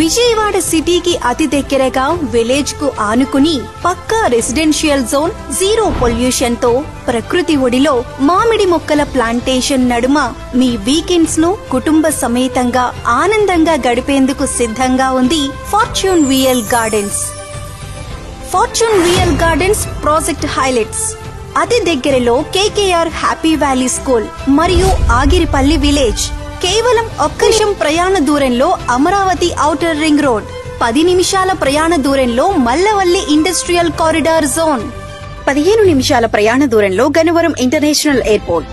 విజయవాడ సిటీకి అతి దగ్గరగా విలేజ్ కు ఆనుకుని పక్కా రెసిడెన్షియల్ జోన్, జీరో పొల్యూషన్ తో ప్రకృతి ఒడిలో మామిడి మొక్కల ప్లాంటేషన్ నడుమ మీ వీకెండ్స్ ను కుటుంబ సమేతంగా ఆనందంగా గడిపేందుకు సిద్ధంగా ఉంది fortune VL gardens. Fortune VL gardens project highlights: అతి దగ్గరలో కేకేఆర్ హ్యాపీ వ్యాలీ స్కూల్ మరియు ఆగిరిపల్లి విలేజ్. కేవలం ఒక్క నిమిషం ప్రయాణ దూరంలో అమరావతి ఔటర్ రింగ్ రోడ్. 10 నిమిషాల ప్రయాణ దూరంలో మల్లవల్లి ఇండస్ట్రియల్ కారిడార్ జోన్. 15 నిమిషాల ప్రయాణ దూరంలో గన్నవరం ఇంటర్నేషనల్ ఎయిర్పోర్ట్.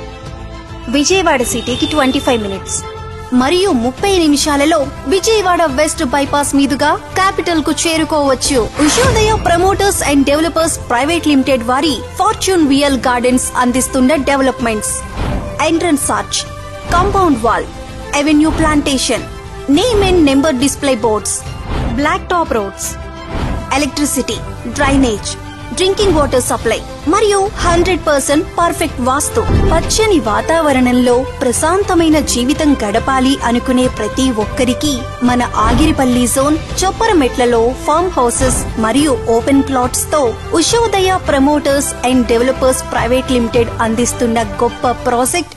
విజయవాడ సిటీకి 25 మినిట్స్ మరియు 30 నిమిషాలలో విజయవాడ వెస్ట్ బైపాస్ మీదుగా క్యాపిటల్ కు చేరుకోవచ్చు. Ushodaya promoters and developers private limited వారి ఫార్చ్యూన్ విఎల్ గార్డెన్స్ అందిస్తున్న developments: entrance arch, compound wall, avenue plantation, name and number display boards, black top roads, electricity, drainage, drinking water supply మరియు 100% perfect వాస్తు. పచ్చని వాతావరణంలో ప్రశాంతమైన జీవితం గడపాలి అనుకునే ప్రతి ఒక్కరికి మన ఆగిరిపల్లి జోన్ చొప్పరమెట్లలో ఫార్మ్ హౌసెస్ మరియు ఓపెన్ ప్లాట్స్ తో Ushodaya promoters and developers private limited అందిస్తున్న గొప్ప ప్రాజెక్ట్